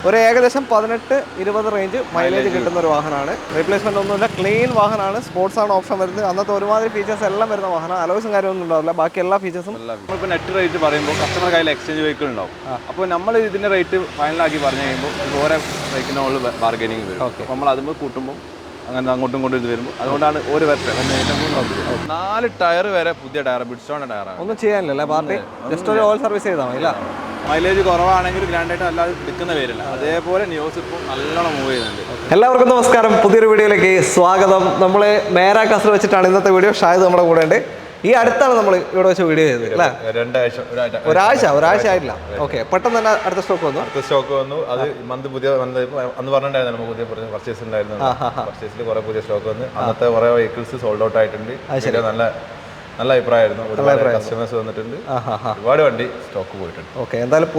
ഒരു ഏകദേശം 18-20 range mileage കിട്ടുന്ന ഒരു വാഹനമാണ്. റീപ്ലേസ്മെന്റ് ഒന്നുമില്ല, ക്ലീൻ വാഹനമാണ്. സ്പോർട്സ് ആണ് ഓപ്ഷൻ വരുന്നത്. അന്നത്തെ ഒരുമാതിരി ഫീച്ചേഴ്സ് എല്ലാം വരുന്ന വാഹനം. അലോയ്സും കാര്യമൊന്നും ഉണ്ടാവില്ല, ബാക്കി എല്ലാ ഫീച്ചേഴ്സും. നമ്മളിപ്പോൾ നെറ്റ് റേറ്റ് പറയുമ്പോൾ കസ്റ്റമർ കയ്യിൽ എക്സ്ചേഞ്ച് വെഹിക്കിൾ ഉണ്ടാവും. അപ്പോൾ നമ്മൾ ഇതിന്റെ റേറ്റ് ഫൈനലാക്കി പറഞ്ഞു കഴിയുമ്പോൾ ഓരോ ബൈക്കിന് മുകളിൽ ബാർഗനിങ് വരും. അപ്പോൾ നമ്മൾ അതുമ്പോൾ കൂട്ടുമ്പോൾ അങ്ങനെ അങ്ങോട്ടും ഇങ്ങോട്ടും ഇത് വരുമ്പോൾ അതുകൊണ്ടാണ് ഒരു വരട്ടെ 4 ടയർ വരെ പുതിയ ടയർ, ബിഡ്സ്റ്റോൺ ടയറാണ്. ഒന്നും ചെയ്യാനില്ലല്ലേ പാർട്ടി, ജസ്റ്റ് ഒരു ഓയിൽ സർവീസ് ചെയ്താൽ മതി. മൈലേജ് കുറവാണെങ്കിൽ ഗ്രാൻഡായിട്ട് അല്ലാതെ എടുക്കുന്ന പേരില്ല. അതേപോലെ ന്യൂസ് ഇപ്പോൾ നല്ലോണം മൂവ് ചെയ്യുന്നുണ്ട്. എല്ലാവർക്കും നമസ്കാരം, പുതിയൊരു വീഡിയോയിലേക്ക് സ്വാഗതം. നമ്മൾ മേരാ കാസിൽ വെച്ചിട്ടാണ് ഇന്നത്തെ വീഡിയോ. ഷാഹിദ് നമ്മുടെ കൂടെ ഉണ്ട്. ഈ അടുത്താണ് നമ്മൾ ഇവിടെ വെച്ച് വീഡിയോ ചെയ്തത് അല്ലേ? ഒരാഴ്ച ആയിട്ടില്ല. ഓക്കെ, പെട്ടെന്ന് തന്നെ അടുത്ത സ്റ്റോക്ക് വന്നു. അത് പുതിയ അന്ന് പറഞ്ഞിട്ടുണ്ടായിരുന്നു, പുതിയ പർച്ചേസ് ഉണ്ടായിരുന്നു. പർച്ചേസിൽ കുറെ പുതിയ സ്റ്റോക്ക് വന്നു. അന്നത്തെ കുറെ വെഹിക്കിൾസ് സോൾഡ് ഔട്ട് ആയിട്ടുണ്ട്. നല്ല അഭിപ്രായമായിരുന്നു. കസ്റ്റമേഴ്സ് വന്നിട്ടുണ്ട്, ഒരുപാട് വണ്ടി സ്റ്റോക്ക് പോയിട്ടുണ്ട്. ഓക്കെ, എന്തായാലും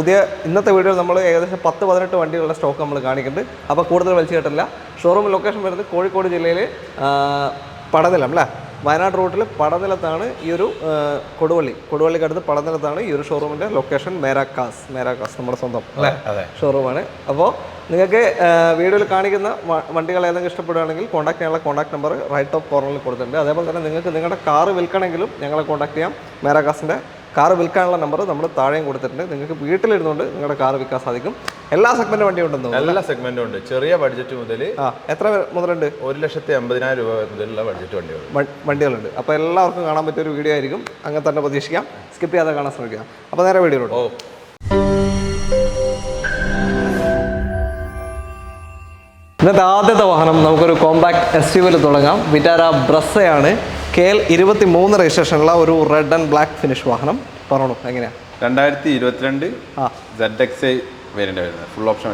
ഇന്നത്തെ വീഡിയോയിൽ നമ്മൾ ഏകദേശം 10-18 വണ്ടികളുടെ സ്റ്റോക്ക് നമ്മൾ കാണിക്കുന്നുണ്ട്. അപ്പോൾ കൂടുതൽ വലിച്ചു കേട്ടില്ല. ഷോറൂം ലൊക്കേഷൻ വരുന്നത് കോഴിക്കോട് ജില്ലയിൽ പടനിലം അല്ലേ? വയനാട് റൂട്ടിൽ പടനിലത്താണ് ഈ ഒരു കൊടുവള്ളിക്കടുത്ത് പടനിലത്താണ് ഈ ഒരു ഷോറൂമിൻ്റെ ലൊക്കേഷൻ. മേരാ കാസ് നമ്മുടെ സ്വന്തം അല്ലേ ഷോറൂമാണ്. അപ്പോൾ നിങ്ങൾക്ക് വീഡിയോയിൽ കാണിക്കുന്ന വണ്ടികൾ ഏതെങ്കിലും ഇഷ്ടപ്പെടുകയാണെങ്കിൽ കോൺടാക്ട് ചെയ്യാനുള്ള കോൺടാക്ട് നമ്പർ റൈറ്റ് ടോപ്പ് കോർണറിൽ കൊടുത്തിട്ടുണ്ട്. അതേപോലെ തന്നെ നിങ്ങൾക്ക് നിങ്ങളുടെ കാറ് വിൽക്കണമെങ്കിലും ഞങ്ങളെ കോൺടാക്ട് ചെയ്യാം. മേരാ കാസിൻ്റെ കാറ് വിൽക്കാനുള്ള നമ്പർ നമ്മൾ താഴെയും കൊടുത്തിട്ടുണ്ട്. നിങ്ങൾക്ക് വീട്ടിലിരുന്നുകൊണ്ട് നിങ്ങളുടെ കാറ് വിൽക്കാൻ സാധിക്കും. എല്ലാ സെഗ്മെൻറ്റ് വണ്ടി ഉണ്ടെന്ന് എല്ലാ സെഗ്മെൻറ്റും ഉണ്ട്. ചെറിയ ബഡ്ജറ്റ് മുതൽ എത്ര മുതലുണ്ട്? 1,80,000 രൂപ മുതലുള്ള ബഡ്ജറ്റ് വണ്ടികളുണ്ട്. അപ്പോൾ എല്ലാവർക്കും കാണാൻ പറ്റിയൊരു വീഡിയോ ആയിരിക്കും. അങ്ങനെ തന്നെ പ്രതീക്ഷിക്കാം. സ്കിപ്പ് ചെയ്യാതെ കാണാൻ ശ്രമിക്കുക. അപ്പോൾ നേരെ വീഡിയോയിലോട്ട്. ഇന്നത്തെ ആദ്യത്തെ വാഹനം നമുക്കൊരു കോമ്പാക്ട് SUV തുടങ്ങാം. വിറ്റാര ബ്രസ്സയാണ്. KL 23 രജിസ്ട്രേഷനുള്ള ഒരു റെഡ് ആൻഡ് ബ്ലാക്ക് ഫിനിഷ് വാഹനം. പറഞ്ഞോളൂ എങ്ങനെയാണ്? 2022 ZXi വേരിയന്റ് വരുന്നത്. Full option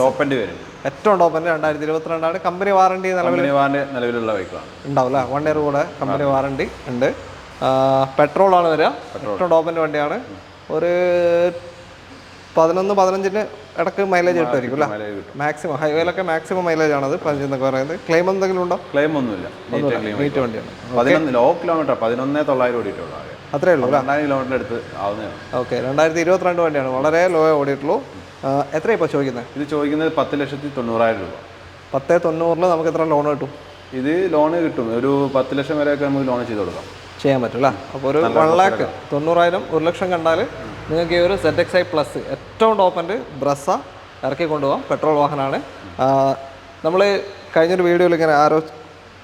top end variant. ഏറ്റവും ടോപ്പ് എൻഡ് 2022 കമ്പനി വാറണ്ടി നിലവിലുള്ള ബൈക്കാണ്. ഉണ്ടാവില്ല, 1 ഇയർ കൂടെ കമ്പനി വാറണ്ടി ഉണ്ട്. പെട്രോൾ ആണ് വരിക. ഏറ്റവും ടോപ്പ് എൻഡ് വണ്ടിയാണ്. ഒരു 11-15 ഇടക്ക് മൈലേജ് കിട്ടുമായിരിക്കും അല്ലേ? മാക്സിമം ഹൈവേയിലൊക്കെ മാക്സിമം മൈലേജ് ആണത് 15 എന്നൊക്കെ പറയുന്നത്. ക്ലെയിം എന്തെങ്കിലും ഉണ്ടോ? ക്ലെയിം ഒന്നുമില്ല. നീറ്റ് വണ്ടിയാണ്. 11 ലോ കിലോമീറ്റർ 11,900 ഓടിയിട്ടുള്ളൂ. അത്രേ ഉള്ളൂ. 2000 കിലോമീറ്റർ അടുത്ത് ആവുന്നതാണ്. ഓക്കെ, 2022 വണ്ടിയാണ്. വളരെ ലോ ഓടിയിട്ടുള്ളൂ. എത്രയാണ് ഇപ്പോൾ ചോദിക്കുന്നത്? ഇത് ചോദിക്കുന്നത് 10,90,000 രൂപ. 10,90,000 നമുക്ക് എത്ര ലോൺ കിട്ടും? ഇത് ലോണ് കിട്ടും. ഒരു 10 ലക്ഷം വരെയൊക്കെ നമുക്ക് ലോൺ ചെയ്ത് കൊടുക്കാം. ചെയ്യാൻ പറ്റും അല്ലേ? അപ്പോൾ ഒരു 1,90,000 1 ലക്ഷം കണ്ടാൽ നിങ്ങൾക്ക് ഈ ഒരു ZXi പ്ലസ് ഏറ്റവും ടോപ്പ് എൻഡ് ബ്രസ്സ ഇറക്കി കൊണ്ടുപോകാം. പെട്രോൾ വാഹനമാണ്. നമ്മൾ കഴിഞ്ഞൊരു വീഡിയോയിൽ ഇങ്ങനെ ആരോ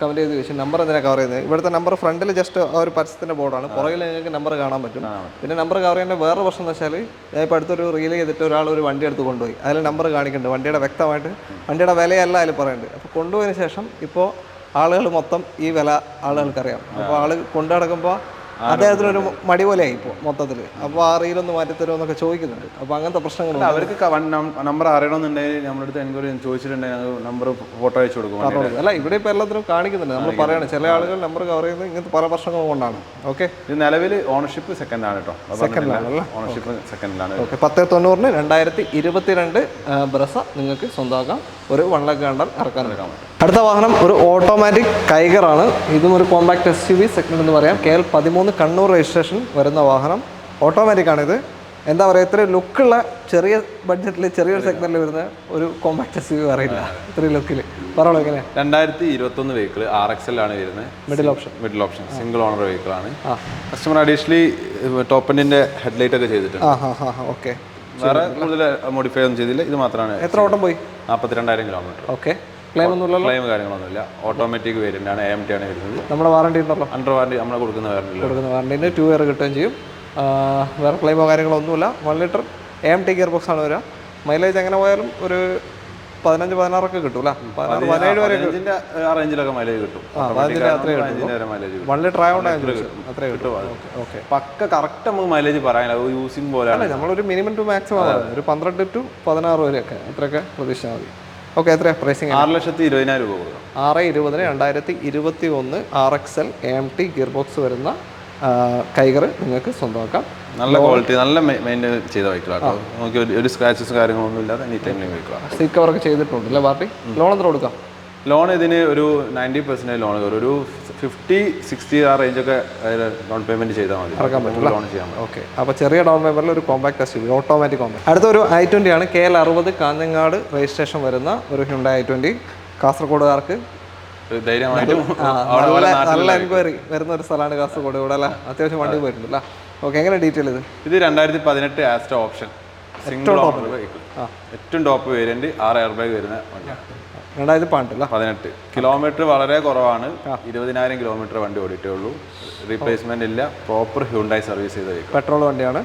കമൻറ്റ് ചെയ്ത് ചോദിച്ചു നമ്പർ എന്തിനാണ് കവർ ചെയ്യുന്നത്. ഇവിടുത്തെ നമ്പർ ഫ്രണ്ടിൽ ജസ്റ്റ് ആ ഒരു പരസ്യത്തിൻ്റെ ബോർഡാണ്. പുറകിൽ നിങ്ങൾക്ക് നമ്പർ കാണാൻ പറ്റും. പിന്നെ നമ്പർ കവർ ചെയ്യേണ്ട വേറെ പ്രശ്നം എന്ന് വെച്ചാൽ ഞാൻ ഇപ്പോൾ അടുത്തൊരു റീൽ ചെയ്തിട്ട് ഒരാൾ ഒരു വണ്ടി എടുത്ത് കൊണ്ടുപോയി. അതിൽ നമ്പർ കാണിക്കുന്നുണ്ട്, വണ്ടിയുടെ വ്യക്തമായിട്ട് വണ്ടിയുടെ വിലയല്ല അതിൽ പറയുന്നുണ്ട്. അപ്പോൾ കൊണ്ടുപോയതിന് ശേഷം ഇപ്പോൾ ആളുകൾ മൊത്തം ഈ വില ആളുകൾക്കറിയാം. അപ്പോൾ ആൾ കൊണ്ടു നടക്കുമ്പോൾ അദ്ദേഹത്തിനൊരു മടി പോലെ ആയി ഇപ്പോൾ മൊത്തത്തിൽ. അപ്പോൾ ആ റീലൊന്ന് മാറ്റിത്തരുമോ എന്നൊക്കെ ചോദിക്കുന്നുണ്ട്. അപ്പോൾ അങ്ങനത്തെ പ്രശ്നങ്ങൾ അവർക്ക് നമ്പർ അറിയണമെന്നുണ്ടെങ്കിൽ നമ്മുടെ അടുത്ത് എൻക്വയറി ചോദിച്ചിട്ടുണ്ടെങ്കിൽ നമ്പർ ഫോട്ടോ അയച്ചു കൊടുക്കും. അല്ല, ഇവിടെ ഇപ്പോൾ എല്ലാത്തിനും കാണിക്കുന്നുണ്ട്. നമ്മൾ പറയണം ചില ആളുകൾ നമ്പർ കവർ ചെയ്യുന്നത് ഇങ്ങനത്തെ പല പ്രശ്നങ്ങൾ കൊണ്ടാണ്. ഓക്കെ, ഇത് നിലവിൽ ഓണർഷിപ്പ് സെക്കൻഡാണ് കേട്ടോ. സെക്കൻഡിലാണല്ലേ? ഓണർഷിപ്പ് സെക്കൻഡിലാണ്. ഓക്കെ, 10,90,000 2022 ബ്രസ നിങ്ങൾക്ക് സ്വന്തമാക്കാം. ഒരു 1 ലക്ഷം കണ്ടാൽ ഇറക്കാൻ പറ്റും. അടുത്ത വാഹനം ഒരു ഓട്ടോമാറ്റിക് കൈഗറാണ്. ഇതും ഒരു കോമ്പാക്ട് SUV സെഗ്മെന്റ് എന്ന് പറയാം. KL 13 കണ്ണൂർ രജിസ്ട്രേഷൻ വരുന്ന വാഹനം. ഓട്ടോമാറ്റിക് ആണിത്. എന്താ പറയുക, ഇത്രയും ലുക്കുള്ള ചെറിയ ബഡ്ജറ്റിൽ ചെറിയൊരു സെഗ്മെന്റിൽ വരുന്ന ഒരു കോമ്പാക്ട് SUV അറിയില്ല ഇത്രയും ലുക്കിൽ. പറഞ്ഞോളൂ എങ്ങനെ? 2021 വെഹിക്കിൾ RXL ആണ് വരുന്നത്. Middle option single owner vehicle ആണ്. കസ്റ്റമർ അഡീഷണലി ടോപ്പ് എൻഡിന്റെ ഹെഡ്ലൈറ്റ് ഒക്കെ ചെയ്തിട്ടുണ്ട്. ഓക്കെ, വേറെ കൂടുതൽ മോഡിഫൈ ഒന്നും ചെയ്തില്ല. ഇത് മാത്രമാണ്. എത്ര ഓട്ടം പോയി? 42,000 കിലോമീറ്റർ. ഓക്കെ, ക്ലെയിം ഒന്നുമില്ലല്ലോ? ക്ലെയിം കാര്യങ്ങളൊന്നുമില്ല. ഓട്ടോമാറ്റിക് വേരിയന്റ് ആണ്. AMT ആണ് വരുന്നത്. നമ്മുടെ വാറണ്ടി ഉണ്ടല്ലോ? അണ്ടർ വാറണ്ടി നമ്മൾ കൊടുക്കുന്ന വാറണ്ടിന് 2 ഇയർ കിട്ടുകയും ചെയ്യും. വേറെ ക്ലെയിമോ കാര്യങ്ങളോ ഒന്നുമില്ല. 1 ലിറ്റർ AMT ഗിയർ ബോക്സ് ആണ് വരിക. മൈലേജ് എങ്ങനെ പോയാലും ഒരു 15-16 കിട്ടും. 17 വരെ റേഞ്ചിലൊക്കെ മൈലേജ് കിട്ടും. 1 ലിറ്റർ ആയതുകൊണ്ട് അത്രേ കിട്ടും. ഓക്കെ, പക്ക കറക്റ്റ് നമുക്ക് മൈലേജ് പറയാനില്ല. യൂസിങ് പോലെയാണ്. നമ്മളൊരു മിനിമം ടു മാക്സിമം ഒരു 12 to 16 വരെയൊക്കെ അത്രയൊക്കെ പ്രതീക്ഷ മതി. ഓക്കെ, എത്രയാണ് പ്രൈസിങ്? 6,20,000 രൂപ കൊടുക്കും. 6,20,000 2021 RXL AMT ഗിയർ ബോക്സ് വരുന്ന കൈഗർ നിങ്ങൾക്ക് സ്വന്തമാക്കാം. നല്ല ക്വാളിറ്റി, നല്ല മെയിൻറ്റെയിൻ ചെയ്ത വെഹിക്കിളാണ്. നമുക്ക് ഒരു സ്ക്രാച്ചസ് കാര്യങ്ങളൊന്നും ഇല്ലാതെ എനി ടൈമിൽ വെഹിക്കിളാണ്. സീറ്റ് കവറൊക്കെ ചെയ്തിട്ടുണ്ട് അല്ലേ പാർട്ടി? ലോൺ എത്ര കൊടുക്കാം? ലോൺ ഇതിന് ഒരു 90% ലോൺ കയറും. ഒരു 50-60 ആ റേഞ്ചൊക്കെ ഡൗൺ പേയ്മെന്റ് ചെയ്താൽ മതി. ലോൺ ചെയ്യാൻ മതി. ഓക്കെ, അപ്പോൾ ചെറിയ ഡൗൺ പേയ്മെന്റിൽ ഒരു കോമ്പാക്ട് SUV, ഓട്ടോമാറ്റിക് കോമ്പാക്ട്. അടുത്തൊരു i20 ആണ്. KL60 കാഞ്ഞങ്ങാട് രജിസ്ട്രേഷൻ വരുന്ന ഒരു ഹ്യുണ്ടായി i20. കാസർഗോഡുകാർക്ക് ധൈര്യമായിട്ടും നല്ല എൻക്വയറി വരുന്ന ഒരു സ്ഥലമാണ് കാസർഗോഡ്. ഇവിടെ അല്ല അത്യാവശ്യം വണ്ടി പോയിട്ടുണ്ടല്ല. ഓക്കെ, എങ്ങനെ ഡീറ്റെയിൽ ഇത് 2018 Astra option single owner vehicle, ഏറ്റവും ടോപ്പ് വേരിയന്റ് 6 എയർ ബാഗ് വരുന്ന വണ്ടിയാണ്. 2018 കിലോമീറ്റർ വളരെ കുറവാണ്. 20,000 കിലോമീറ്റർ വണ്ടി ഓടിയിട്ടേ ഉള്ളൂ. റീപ്ലേസ്മെന്റ് ഇല്ല. പ്രോപ്പർ ഹ്യുണ്ടായി സർവീസ് ചെയ്ത വെഹിക്കിൾ, പെട്രോൾ വണ്ടിയാണ്.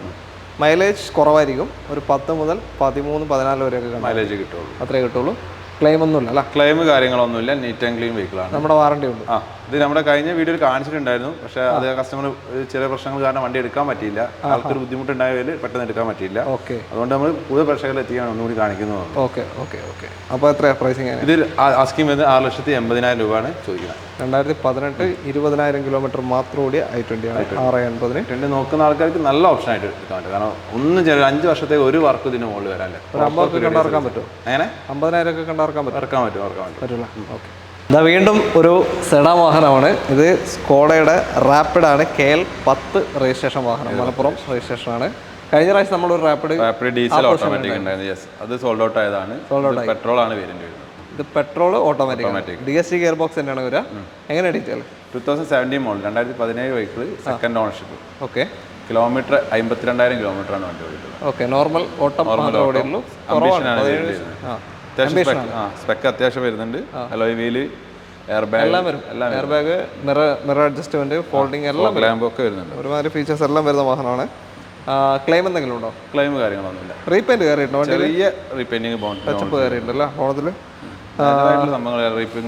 മൈലേജ് കുറവായിരിക്കും, ഒരു 10 മുതൽ 13-14 വരെയൊക്കെ മൈലേജ് കിട്ടുള്ളൂ. അത്രേ കിട്ടുള്ളൂ. ക്ലെയിം ഒന്നുമില്ല അല്ല? ക്ലെയിം കാര്യങ്ങളൊന്നുമില്ല. നീറ്റ് ആൻഡ് ക്ലീൻ വെഹിക്കിളാണ്. നമ്മുടെ വാറണ്ടി ഉണ്ട്. ഇത് നമ്മുടെ കഴിഞ്ഞ വീഡിയോയിൽ കാണിച്ചിട്ടുണ്ടായിരുന്നു. പക്ഷേ അത് കസ്റ്റമർ ചെറിയ പ്രശ്നങ്ങൾ കാരണം വണ്ടി എടുക്കാൻ പറ്റിയില്ല. ആൾക്കൊരു ബുദ്ധിമുട്ടുണ്ടായതിൽ പെട്ടെന്ന് എടുക്കാൻ പറ്റിയില്ല. ഓക്കെ, അതുകൊണ്ട് നമ്മൾ കൂടുതൽ പ്രേക്ഷകരിൽ എത്തിക്കാൻ ഒന്നുകൂടി കാണിക്കുന്നത്. Okay okay okay. അപ്പോൾ എത്രയാണ് പ്രൈസിങ്? ഇത് ആസ്കിംഗ് വരുന്നത് 6,80,000 രൂപയാണ് ചോദിക്കുന്നത്. 2018 20,000 കിലോമീറ്റർ മാത്രം ഓടിയ i20 ആണ്. 680 നോക്കുന്ന ആൾക്കാർക്ക് നല്ല ഓപ്ഷൻ ആയിട്ട് എടുക്കാൻ പറ്റും. കാരണം ഒന്നും 5 വർഷത്തേക്ക് ഒരു വർക്ക് ഇതിന് മുകളിൽ വരാല്ലേ. ഒരു 50 കണ്ടിറക്കാൻ പറ്റും. അങ്ങനെ 50,000 ഒക്കെ കണ്ടിറക്കാൻ പറ്റും. ഇറക്കാൻ പറ്റും. പറ്റില്ല. ഓക്കെ, ഇതാ വീണ്ടും ഒരു സെഡാൻ വാഹനമാണ്. ഇത് സ്കോഡയുടെ റാപ്പിഡാണ്. KL10 രജിസ്ട്രേഷൻ വാഹനം, മലപ്പുറം രജിസ്ട്രേഷനാണ്. കഴിഞ്ഞ പ്രാവശ്യം നമ്മളൊരു റാപ്പിഡ് ഡീസൽ ഓട്ടോമാറ്റിക് ഉണ്ടായിരുന്നു. യെസ്, അത് സോൾഡ് ഔട്ട് ആയതാണ്. പെട്രോൾ ആണ് വേരിയന്റ് വരുന്നത്. ഇത് petrol automatic DSG gear box തന്നെയാണ് വരിക. എങ്ങനെ detail? 2017 model 2017 vehicle, second ownership. Okay, kilometre 52,000 kilometre ആണ് വണ്ടി ഓടിയിട്ടുള്ളത്. ഓക്കെ, നോർമൽ ഓട്ടം ഓടിയുള്ളൂ. സ്പെക്ക് അത്യാവശ്യം വരുന്നുണ്ട്. അലോയ് വീല്, എയർ ബാഗ് എല്ലാം വരും. Air bag, mirror adjustment, folding എല്ലാം ലാമ്പ് ഒക്കെ വരുന്നുണ്ട്. ഒരുമാതിരി ഫീച്ചേഴ്സ് എല്ലാം വരുന്ന വാഹനമാണ്. ക്ലെയിം എന്തെങ്കിലും ഉണ്ടോ? ക്ലെയിം കാര്യങ്ങളൊന്നുമില്ല. റീപെയിന്റ് കയറിയിട്ടുണ്ടോ? ചെറിയ റീപെയിന്റിങ് ടച്ചപ്പ് കയറിയിട്ടുണ്ടല്ലോ ഓണത്തിൽ.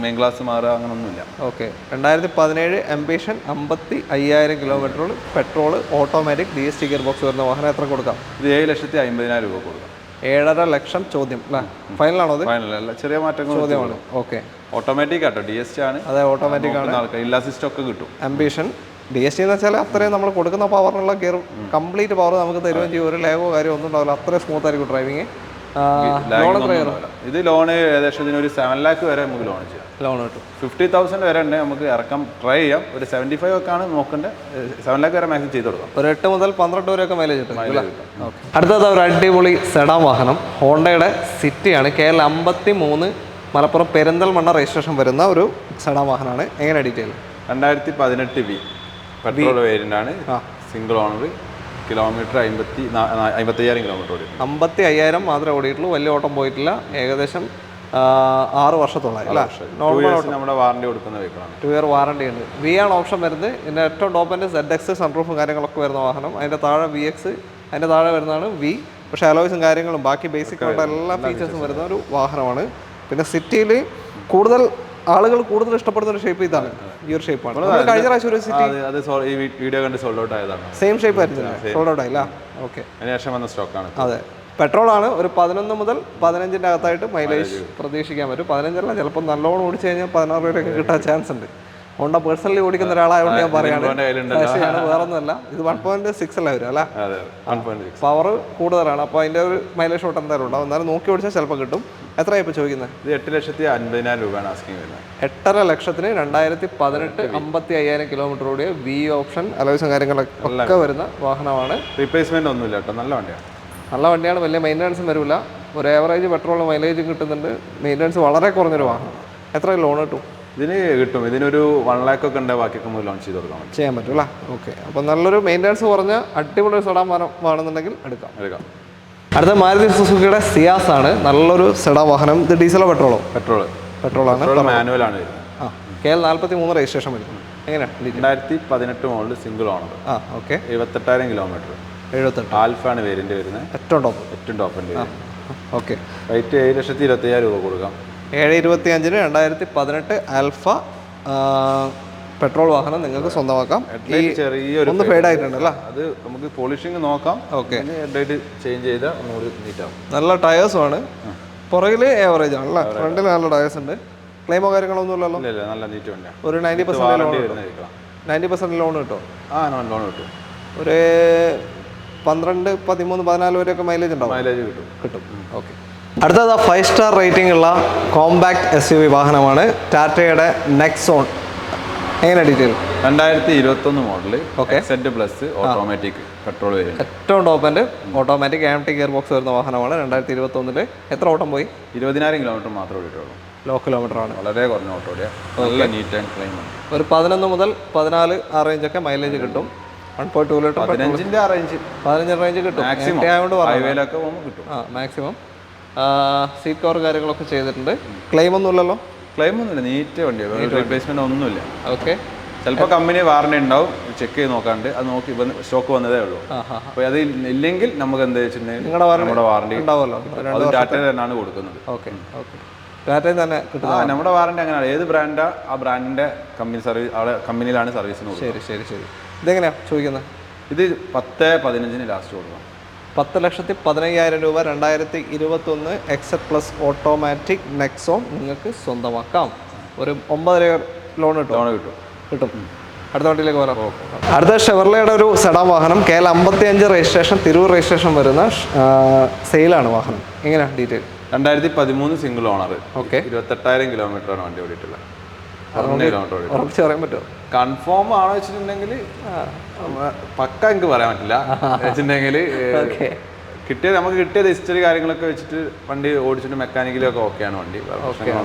മെയിൻ ക്ലാസ് മാറുക അങ്ങനൊന്നുമില്ല. Okay, 2017 ambition 55,000 kilometre, petrol automatic DSG gear box വരുന്ന വാഹനം എത്ര കൊടുക്കാം? ഇത് 7,50,000 രൂപ കൊടുക്കാം. 7.5 ലക്ഷം ചോദ്യം അല്ലേ? ഫൈനലാണോ അത്? ഫൈനൽ, ചെറിയ മാറ്റങ്ങൾ ചോദ്യമാണ്. ഓക്കെ, ഓട്ടോമാറ്റിക് ആട്ടോ, DSG ആണ്. അതെ, ഓട്ടോമാറ്റിക് ആണ്. എല്ലാ സിസ്റ്റം ഒക്കെ കിട്ടും. അംബിഷൻ DSG എന്ന് വെച്ചാൽ അത്രയും നമ്മൾ കൊടുക്കുന്ന പവറിനുള്ള ഗിയർ കംപ്ലീറ്റ് പവർ നമുക്ക് തരുകയും ചെയ്യും. ഒരു ലേഗോ കാര്യം ഒന്നും ഉണ്ടാവില്ല. അത്രയും സ്മൂത്ത് ആയിരിക്കും ഡ്രൈവിങ്. ഇത് ലോണ് ഏകദേശം ഇതിനൊരു 7 lakh വരെ നമുക്ക് ലോൺ ചെയ്യാം. ലോൺ കിട്ടും. 50,000 വരെ ഉണ്ട്. നമുക്ക് ഇറക്കം ട്രൈ ചെയ്യാം. ഒരു 75 ഒക്കെ ആണ് നോക്കേണ്ടത്. 7 lakh വരെ മാക്സിമം ചെയ്ത് കൊടുക്കാം. ഒരു 8 മുതൽ 12 വരെയൊക്കെ മൈലേജ് കിട്ടും. അടുത്തത് ഒരു അടിപൊളി സെഡാൻ വാഹനം, ഹോണ്ടയുടെ സിറ്റിയാണ്. KL53 മലപ്പുറം പെരിന്തൽമണ്ണ രജിസ്ട്രേഷൻ വരുന്ന ഒരു സെഡാൻ വാഹനമാണ്. എങ്ങനെ ഡീറ്റെയിൽ? 2018 വി പെട്രോൾ വേരിയന്റ് ആണ്. Single owner. കിലോമീറ്റർ 55,000 കിലോമീറ്റർ ഓടി. 55,000 മാത്രമേ ഓടിയിട്ടുള്ളൂ. വലിയ ഓട്ടം പോയിട്ടില്ല. ഏകദേശം 6 വർഷത്തോളമായി അല്ലേ? നമ്മുടെ വാറണ്ടി കൊടുക്കുന്ന വെഹിക്കിളാണ്. 2 year വാറണ്ടി ഉണ്ട്. V ആണ് ഓപ്ഷൻ വരുന്നത്. ഇതിൻ്റെ ഏറ്റവും ടോപ്പിൻ്റെ ZX സൺറൂഫും കാര്യങ്ങളൊക്കെ വരുന്ന വാഹനം. അതിൻ്റെ താഴെ VX, അതിൻ്റെ താഴെ വരുന്നതാണ് V. പക്ഷേ അലോയ്സും കാര്യങ്ങളും ബാക്കി ബേസിക് ആയിട്ട് എല്ലാ ഫീച്ചേഴ്സും വരുന്ന ഒരു വാഹനമാണ്. പിന്നെ സിറ്റിയിൽ ആളുകൾ കൂടുതൽ ഇഷ്ടപ്പെടുന്ന ഒരു ഷേപ്പ് ഇതാണ്. ഈ ഒരു ഷേപ്പാണ്. കഴിഞ്ഞ പ്രാവശ്യം ഒരു സിറ്റി വീഡിയോ കണ്ട് സോൾഡ് ഔട്ട് ആയതാണ്. സെയിം ഷേപ്പ് ആയിരുന്നു. സോൾഡ് ഔട്ട് ആയില്ല. ഓക്കെ, അതിനുശേഷം വന്ന സ്റ്റോക്കാണ്. അതെ, പെട്രോൾ ആണ്. ഒരു 11 മുതൽ 15 അകത്തായിട്ട് മൈലേജ് പ്രതീക്ഷിക്കാൻ പറ്റും. 15 അല്ല, ചിലപ്പോൾ നല്ലോണം ഓടിച്ചു കഴിഞ്ഞാൽ 16 രൂപയൊക്കെ കിട്ടാൻ ചാൻസ് ഉണ്ട്. ഹോണ്ട പേഴ്സണലി ഓടിക്കുന്ന ഒരാളായതുകൊണ്ട് ഞാൻ പറയാണ്. വേറെ ഒന്നുമല്ല, ഇത് 1.6 അല്ല വരും അല്ലേ? പവർ കൂടുതലാണ്. അപ്പോൾ അതിൻ്റെ ഒരു മൈലേജ് ഷോട്ട് എന്തായാലും ഉണ്ടാവും. എന്നാലും നോക്കി ഓടിച്ചാൽ ചിലപ്പോൾ കിട്ടും. എത്രയാണ് ഇപ്പോൾ ചോദിക്കുന്നത്? ഇത് 8,50,000 രൂപയാണ് ആസ്കിംഗ് വരുന്നത്. 8.5 ലക്ഷത്തിന് 2018 55,000 കിലോമീറ്റർ ഓടിയ V ഓപ്ഷൻ അലോയ്സും കാര്യങ്ങളൊക്കെ വരുന്ന വാഹനമാണ്. റീപ്ലേസ്മെന്റ് ഒന്നുമില്ല കേട്ടോ, നല്ല വണ്ടിയാണ്. നല്ല വണ്ടിയാണ്. വലിയ മെയിൻ്റനൻസും വരില്ല. ഒരു ആവറേജ് പെട്രോൾ മൈലേജും കിട്ടുന്നുണ്ട്. മെയിൻ്റനൻസ് വളരെ കുറഞ്ഞൊരു വാഹനം. എത്ര ലോൺ കിട്ടും ഇതിന്? കിട്ടും. ഇതിനൊരു 1 lakh ഒക്കെ ഉണ്ട്. ബാക്കിയൊക്കെ നമുക്ക് ലോൺ ചെയ്ത് കൊടുക്കാൻ ചെയ്യാൻ പറ്റും അല്ലേ? ഓക്കെ, അപ്പോൾ നല്ലൊരു മെയിൻ്റനൻസ് കുറഞ്ഞ അടിപൊളി ഒരു സെഡാൻ വാഹനം വേണമെന്നുണ്ടെങ്കിൽ എടുക്കാം. അടുത്ത മാരുതി സുസുക്കിയുടെ സിയാസ് ആണ്. നല്ലൊരു സെഡാൻ വാഹനം. ഇത് ഡീസലോ പെട്രോളോ? പെട്രോളാണ്. മാനുവലാണ് വരുന്നത്. KL43 രജിസ്ട്രേഷൻ വരുന്നത്. എങ്ങനെയാണ്? 2018 model single owner. Okay, 78,000 kilometre. 78. ആൽഫാണ് variant വരുന്നത്. ഏറ്റവും ടോപ്പിൻ്റെ. ഓക്കെ, റേറ്റ് 7,25,000 രൂപ കൊടുക്കാം. 7,25,000 2018 ആൽഫ പെട്രോൾ വാഹനം നിങ്ങൾക്ക് സ്വന്തമാക്കാം. ചെറിയൊരു ഒന്ന് ഫേഡ് ആയിട്ടുണ്ടല്ലോ, അത് നമുക്ക് പോളിഷിങ് നോക്കാം. ഓക്കെ, ഹെഡ്ലൈറ്റ് ചേഞ്ച് ചെയ്താൽ ഒന്നുകൂടി നീറ്റാവും. നല്ല ടയേഴ്സും ആണ്. പുറകിൽ ആവറേജ് ആണല്ലേ? ഫ്രണ്ടിൽ നല്ല ടയേഴ്സ് ഉണ്ട്. ക്ലെയിമോ കാര്യങ്ങളൊന്നും ഇല്ലല്ലോ? നല്ല നീറ്റ് വണ്ടിയാണ്. ഒരു 90% ലോൺ കിട്ടും. ലോൺ കിട്ടും. ഒരു 12, 13, 14 വരെയൊക്കെ മൈലേജ് ഉണ്ടാവും. മൈലേജ് കിട്ടും. ഓക്കെ, അടുത്തത് 5 സ്റ്റാർ റേറ്റിംഗ് ഉള്ള കോമ്പാക്ട് SUV വാഹനമാണ് ടാറ്റയുടെ നെക്സോൺ. എങ്ങനെ detail? 2021 model. Okay. Z+ automatic petrol variant. ഏറ്റവും top end automatic AMT gear box വരുന്ന വാഹനമാണ്. 2021 എത്ര ഓട്ടം പോയി? 20,000 കിലോമീറ്റർ മാത്രമേ ഓടിയിട്ടുള്ളൂ. ലോ കിലോമീറ്റർ ആണ്. വളരെ കുറഞ്ഞ ഓട്ടോ ഓടിയ, നല്ല നീറ്റ് ആൻഡ് ക്ലീൻ ആണ്. ഒരു 11 മുതൽ 14 ആ റേഞ്ചൊക്കെ മൈലേജ് കിട്ടും. 1.2 ലിറ്റർ 15 റേഞ്ച് കിട്ടും. ഹൈവേയിലൊക്കെ പോകുമ്പോൾ കിട്ടും. മാക്സിമം. സീറ്റ് കവർ കാര്യങ്ങളൊക്കെ ചെയ്തിട്ടുണ്ട്. ക്ലെയിം ഒന്നും ഇല്ലല്ലോ? ക്ലെയിം ഒന്നുമില്ല, നീറ്റ് വണ്ടിയാണ്, റീപ്ലേസ്മെന്റ് ഒന്നുമില്ല. ഓക്കെ. ചിലപ്പോൾ കമ്പനി വാറണ്ടി ഉണ്ടാവും, ചെക്ക് ചെയ്ത് നോക്കാണ്ട് അത് നോക്കി സ്റ്റോക്ക് വന്നതേ ഉള്ളൂ. അപ്പോൾ അത് ഇല്ലെങ്കിൽ നമുക്ക് എന്താ വെച്ചിട്ടുണ്ടെങ്കിൽ നമ്മുടെ വാറണ്ടി ഉണ്ടാവുമല്ലോ, അത് ടാറ്റ തന്നെയാണ് കൊടുക്കുന്നത്. ഓക്കെ ഓക്കെ, ടാറ്റയിൽ തന്നെ കിട്ടും. നമ്മുടെ വാറണ്ടി അങ്ങനെയാണ്, ഏത് ബ്രാൻഡാ ആ ബ്രാൻഡിന്റെ കമ്പനി സർവീസ് അവിടെ കമ്പനിയിലാണ് സർവീസിന് കൊടുക്കുന്നത്. ശരി ശരി ശരി. ഇതെങ്ങനെയാണ് ചോദിക്കുന്നത്? ഇത് 10-15 ലാസ്റ്റ് കൊടുക്കാം. 10,15,000 രൂപ 2021 XZ+ ഓട്ടോമാറ്റിക് നെക്സോൺ നിങ്ങൾക്ക് സ്വന്തമാക്കാം. ഒരു 9 ലോൺ കിട്ടും. അടുത്ത വണ്ടിയിലേക്ക് പോരാം. അടുത്ത ഷെവർലയുടെ ഒരു സെഡാൻ വാഹനം, KL 55 രജിസ്ട്രേഷൻ, തിരൂർ രജിസ്ട്രേഷൻ വരുന്ന സെയിലാണ് വാഹനം. എങ്ങനെയാണ് ഡീറ്റെയിൽ? 2013 single owner. ഓക്കെ. 28,000 കിലോമീറ്ററാണ് വണ്ടി ഓടിയിട്ടുള്ളത്. പറയാൻ പറ്റുമോ? കൺഫേം ആണോ വെച്ചിട്ടുണ്ടെങ്കിൽ പക്ക എനിക്ക് പറയാൻ പറ്റില്ല. വെച്ചിട്ടുണ്ടെങ്കിൽ നമുക്ക് കിട്ടിയത് ഹിസ്റ്ററി കാര്യങ്ങളൊക്കെ വെച്ചിട്ട് വണ്ടി ഓടിച്ചിട്ട് മെക്കാനിക്കലൊക്കെ ഓക്കെയാണ് വണ്ടി.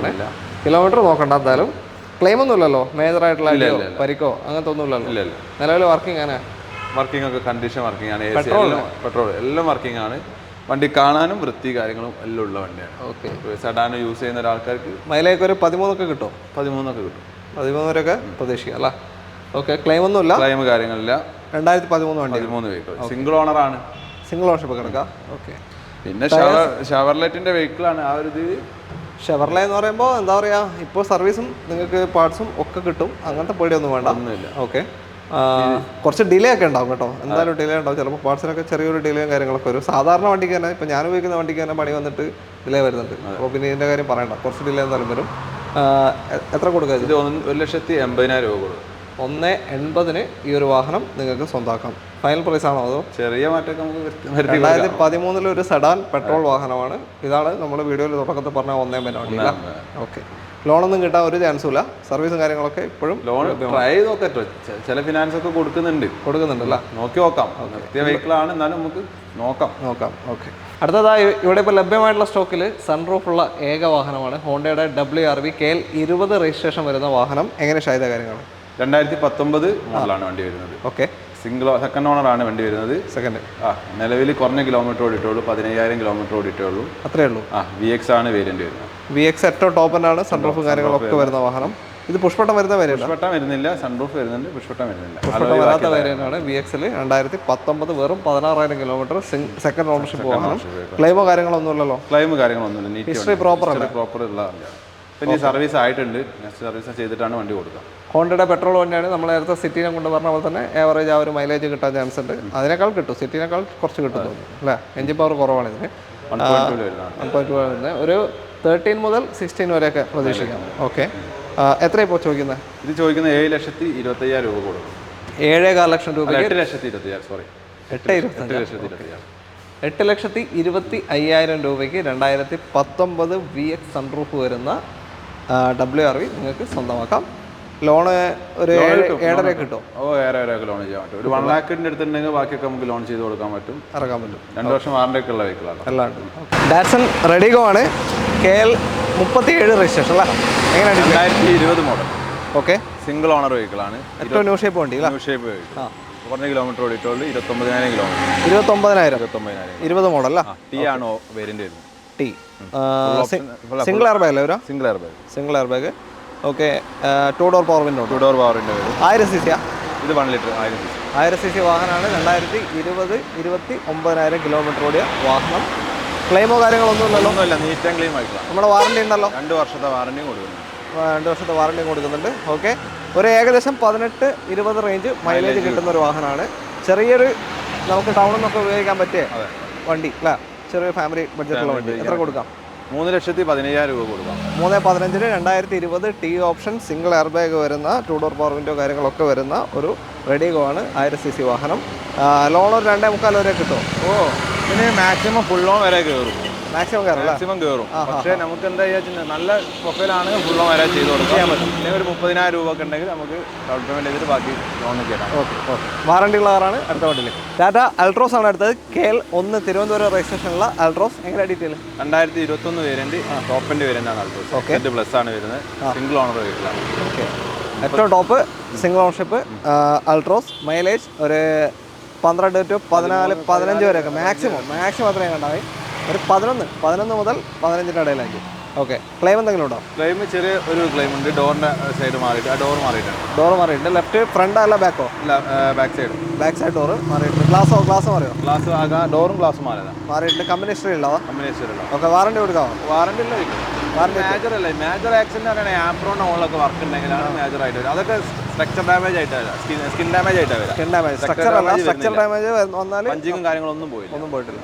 കിലോമീറ്റർ നോക്കണ്ട. എന്തായാലും ക്ലെയിം ഒന്നും ഇല്ലല്ലോ, മേജർ ആയിട്ടുള്ള പരിക്കോ അങ്ങനത്തെ ഒന്നും ഇല്ലല്ലോ? നിലവിൽ വർക്കിംഗ് ആണ്. വർക്കിംഗ് ഒക്കെ കണ്ടീഷൻ വർക്കിംഗ് ആണ്. പെട്രോൾ എല്ലാം വർക്കിംഗ് ആണ്. വണ്ടി കാണാനും വൃത്തി കാര്യങ്ങളും എല്ലാം ഉള്ള വണ്ടിയാണ്. ഓക്കെ. സെഡാൻ യൂസ് ചെയ്യുന്ന ഒരാൾക്കാർക്ക് മൈലേജ് ഒരു 13 കിട്ടും. 13 വരെയൊക്കെ പ്രതീക്ഷിക്കാം അല്ലേ? ഓക്കെ. ക്ലെയിം ഒന്നും ഇല്ല, ക്ലെയിം കാര്യങ്ങളില്ല. 2013 വണ്ടി, 13 വെഹിക്കിൾ, സിംഗിൾ ഓണർ ആണ്. സിംഗിൾ ഓണർഷിപ്പ് കിടക്കാം. ഓക്കെ. പിന്നെ ഷവർലെറ്റിന്റെ വെഹിക്കിളാണ്. ആ ഒരു ഇത് ഷെവർലെ എന്ന് പറയുമ്പോൾ എന്താ പറയുക, ഇപ്പോൾ സർവീസും നിങ്ങൾക്ക് പാർട്സും ഒക്കെ കിട്ടും, അങ്ങനത്തെ പേടിയൊന്നും വേണ്ട. ഒന്നുമില്ല. ഓക്കെ. കുറച്ച് ഡിലേ ഒക്കെ ഉണ്ടാവും കേട്ടോ, എന്തായാലും ഡിലേ ഉണ്ടാവും. ചിലപ്പോൾ പാർട്സിനൊക്കെ ചെറിയൊരു ഡിലേയും കാര്യങ്ങളൊക്കെ വരും. സാധാരണ വണ്ടിക്ക് തന്നെ, ഇപ്പോൾ ഞാൻ ഉപയോഗിക്കുന്ന വണ്ടിക്ക് തന്നെ പണി വന്നിട്ട് ഡിലേ വരുന്നുണ്ട്. അപ്പോൾ പിന്നെ ഇതിൻ്റെ കാര്യം പറയണ്ട, കുറച്ച് ഡിലേ എന്തായാലും വരും. എത്ര കൊടുക്കുക? ഇത് 1,80,000 രൂപ കൊടുക്കും. 1,80,000 ഈ ഒരു വാഹനം നിങ്ങൾക്ക് സ്വന്തമാക്കാം. ഫൈനൽ പ്രൈസ് ആണോ അതോ ചെറിയ മാറ്റമൊക്കെ നമുക്ക്? 2013 ഒരു സെഡാൻ പെട്രോൾ വാഹനമാണ്. ഇതാണ് നമ്മൾ വീഡിയോയിൽ തുടക്കത്തിൽ പറഞ്ഞ 1,80,000 വണ്ടി. ഓക്കെ. ലോണൊന്നും കിട്ടാൻ ഒരു ചാൻസും ഇല്ല. സർവീസും കാര്യങ്ങളൊക്കെ ഇപ്പോഴും ലോൺ ട്രൈ നോക്കട്ടോ, ചില ഫിനാൻസ് ഒക്കെ കൊടുക്കുന്നുണ്ടല്ല, നോക്കി നോക്കാം. വെഹിക്കിളാണ്, എന്നാലും നമുക്ക് നോക്കാം. ഓക്കെ. അടുത്തതായി ഇവിടെ ഇപ്പോൾ ലഭ്യമായിട്ടുള്ള സ്റ്റോക്കിൽ സൺറൂഫുള്ള ഏക വാഹനമാണ് ഹോണ്ടയുടെ WRV KL 20 രജിസ്ട്രേഷൻ വരുന്ന വാഹനം. എങ്ങനെ ഷായത കാര്യങ്ങൾ? 2019 മോഡലാണ് വണ്ടി വരുന്നത്. ഓക്കെ. സെക്കൻഡ് ഓണറാണ് വണ്ടി വരുന്നത്. സെക്കൻഡ്. നിലവിൽ കുറഞ്ഞ കിലോമീറ്റർ ഓടിയിട്ടുള്ളൂ, 15,000 കിലോമീറ്റർ ഓടിയിട്ടുള്ളൂ. അത്രേ ഉള്ളൂ. VX ആണ് വേരിയന്റ് വരുന്നത്. VX ഏറ്റവും ടോപ്പ് ആണ്, സൺറൂഫ് കാര്യങ്ങളൊക്കെ വരുന്ന വാഹനം. ഇത് പുഷ്പട്ടം വരുന്ന വേരിയന്റ്? പുഷ്പട്ടം വരുന്നില്ല, സൺറൂഫ് വരുന്നുണ്ട്, പുഷ്പട്ടം വരുന്നില്ല. പുഷ്പട്ടം വരാത്ത വേരിയന്റ് ആണ് VX-ൽ. 2019 വെറും 16,000 കിലോമീറ്റർ, സെക്കൻഡ് ഓണർഷിപ്പ് വാഹനം. ക്ലെയിമോ കാര്യങ്ങളൊന്നും ഇല്ലല്ലോ? ക്ലെയിം കാര്യങ്ങളൊന്നുമില്ല. ഹിസ്റ്ററി പ്രോപ്പർ ഉള്ള പിന്നെ സർവീസ് ആയിട്ടുണ്ട്, നെക്സ്റ്റ് സർവീസ് ചെയ്തിട്ടാണ് വണ്ടി കൊടുക്കുക. ഹോണ്ടയുടെ പെട്രോൾ വണ്ടിയാണ്. നമ്മൾ നേരത്തെ സിറ്റിനെ കൊണ്ട് പറഞ്ഞ പോലെ തന്നെ ആവറേജ് ആ ഒരു മൈലേജ് കിട്ടാൻ ചാൻസ് ഉണ്ട്. അതിനേക്കാൾ കിട്ടും, സിറ്റിനേക്കാൾ കുറച്ച് കിട്ടും അല്ലേ? എഞ്ചിൻ പവർ കുറവാണ് ഇതിന്. 1.2 വരുന്നത്. ഒരു 13 മുതൽ 16 വരെയൊക്കെ പ്രതീക്ഷിക്കാം. ഓക്കെ. എത്ര ഇപ്പോൾ ചോദിക്കുന്നത്? ഇത് ചോദിക്കുന്നത് 7,25,000 രൂപ കൊടുക്കും. 7.25 ലക്ഷം രൂപ. 8,25,000 രൂപയ്ക്ക് 2019 VX സൺറൂഫ് വരുന്ന WRV നിങ്ങൾക്ക് സ്വന്തമാക്കാം. ലോണ് ഒരു 7.5 കിട്ടും. 7.5 ലോൺ ചെയ്യാൻ പറ്റും. ഒരു 1 ലാഖിൻ്റെ അടുത്തുണ്ടെങ്കിൽ ബാക്കിയൊക്കെ നമുക്ക് ലോൺ ചെയ്ത് കൊടുക്കാൻ പറ്റും, ഇറക്കാൻ പറ്റും. 2 വർഷം വാറണ്ടി ഒക്കെ ഉള്ള വെഹിക്കിളാണ്. എല്ലാം ഉണ്ട്. ഡാറ്റ്സൺ റെഡിഗോ ആണ്, KL 37 രജിസ്ട്രേഷൻ അല്ല? എങ്ങനെയാണ്? 2020 മോഡൽ. ഓക്കെ. Single owner വെഹിക്കിളാണ്. ഏറ്റവും ന്യൂ ഷേപ്പ് വണ്ടി. New shape vehicle. കുറഞ്ഞ കിലോമീറ്റർ ഓടിയിട്ടുള്ളൂ. 29,000 കിലോമീറ്റർ. 29,000. 20 മോഡൽ അല്ല? T ആണ് വേരിയന്റ് വരുന്നത്. T. സിംഗിൾ എയർ ബാഗ് അല്ലേ? Single air bag. Okay. 2 door power window. 2 door power window വരും. 1000 cc. ഇത് 1 ലിറ്റർ 1000 cc വാഹനമാണ്. 2020 29,000 കിലോമീറ്റർ ഓടിയ വാഹനം. ക്ലെയിമോ കാര്യങ്ങളൊന്നും ഇല്ലല്ലോ? ഒന്നുമില്ല, നീറ്റ് ആൻഡ് ക്ലീൻ ആയിട്ടുള്ള. നമ്മുടെ വാറണ്ടി ഉണ്ടല്ലോ? 2 വർഷത്തെ വാറണ്ടിയും കൊടുക്കുന്നുണ്ട്. 2 വർഷത്തെ വാറണ്ടിയും കൊടുക്കുന്നുണ്ട്. ഓക്കെ. ഒരു ഏകദേശം 18-20 റേഞ്ച് മൈലേജ് കിട്ടുന്ന ഒരു വാഹനമാണ്. ചെറിയൊരു നമുക്ക് ടൗണിൽ നിന്നൊക്കെ ഉപയോഗിക്കാൻ പറ്റിയ വണ്ടി അല്ലേ? ചെറിയ ഫാമിലി ബഡ്ജറ്റുള്ള വണ്ടി. എത്ര കൊടുക്കാം? 3,15,000 രൂപ കൊടുക്കാം. 3,15,000 2020 T option single air bag വരുന്ന 2 ഡോർ പവർ വിൻഡോ കാര്യങ്ങളൊക്കെ വരുന്ന ഒരു റെഡിഗോ ആണ്. 1000 cc വാഹനം. ലോൺ ഒരു 2.25 വരെ കിട്ടും. പിന്നെ മാക്സിമം ഫുൾ ലോൺ വരെ കയറും. മാക്സിമം കയറും അല്ലേ? മാക്സിമം കയറും. പക്ഷേ നമുക്ക് എന്താ ചെയ്യുക, നല്ല പ്രൊഫൈലാണെങ്കിൽ ഫുൾ വരെ ചെയ്ത് കൊടുക്കാൻ പറ്റും. പിന്നെ ഒരു 30,000 രൂപ ഒക്കെ ഉണ്ടെങ്കിൽ നമുക്ക് ഡൗൺ പേയ്മെന്റ് ചെയ്തിട്ട് ബാക്കി ലോൺ ചെയ്യാം. ഓക്കെ. വാറണ്ടി ഉള്ള കാറാണ് അടുത്ത വണ്ടിയിൽ. ടാറ്റ അൾട്രോസ് ആണ് അടുത്തത്. KL1 തിരുവനന്തപുരം രജിസ്ട്രേഷനുള്ള അൾട്രോസ്. എങ്ങനെ detail? 2021 variant top end variant ആണ് അൾട്രോസ്. പ്ലസ് ആണ് വരുന്നത്. സിംഗിൾ ഓണർ വെഹിക്കിളാണ്. ഓക്കെ. ഏറ്റവും top single ownership Altroz. Mileage ഒരു 12 to 14, 15 വരെയൊക്കെ മാക്സിമം അത്രയും കണ്ടാൽ ഒരു 11 മുതൽ 15 ഇടയിലായിരിക്കും. ഓക്കെ. ക്ലെയിം എന്തെങ്കിലും ഉണ്ടോ? ക്ലെയിം ചെറിയ ഒരു ക്ലെയിം ഉണ്ട്. ഡോറിന്റെ സൈഡ് മാറിയിട്ട് ഡോർ മാറിയിട്ടുണ്ട്. ലെഫ്റ്റ് ഫ്രണ്ട് അല്ല ബാക്കോ? ബാക്ക് സൈഡ് ഡോർ മാറിയിട്ടുണ്ട്. ഗ്ലാസ് മാറിയോ? ഗ്ലാസ് ഡോറും ഗ്ലാസും മാറിയിട്ടുണ്ട്. കമ്പനി ഹിസ്റ്ററി ഉള്ളതാ? കമ്പനി ഹിസ്റ്ററി ഉള്ള. ഓക്കെ. വാറണ്ടി കൊടുക്കാമോ? വാറണ്ടി ഇല്ല. മേജർ അല്ലേ, മേജർ ആക്സിഡന്റ് ആണ്. ആപ്രോൺ ഓളൊക്കെ വർക്ക് ഉണ്ടെങ്കിലാണ് മേജർ ആയിട്ട് വരും. അതൊക്കെ സ്ട്രക്ചർ ഡാമേജ് ആയിട്ടാണ്, സ്കിൻ ഡാമേജ് ആയിട്ടാണ് വരിക. സ്ട്രക്ചർ ഡാമേജ് വന്നാൽ പഞ്ചിങ്ങും കാര്യങ്ങളൊന്നും പോയിട്ടില്ല.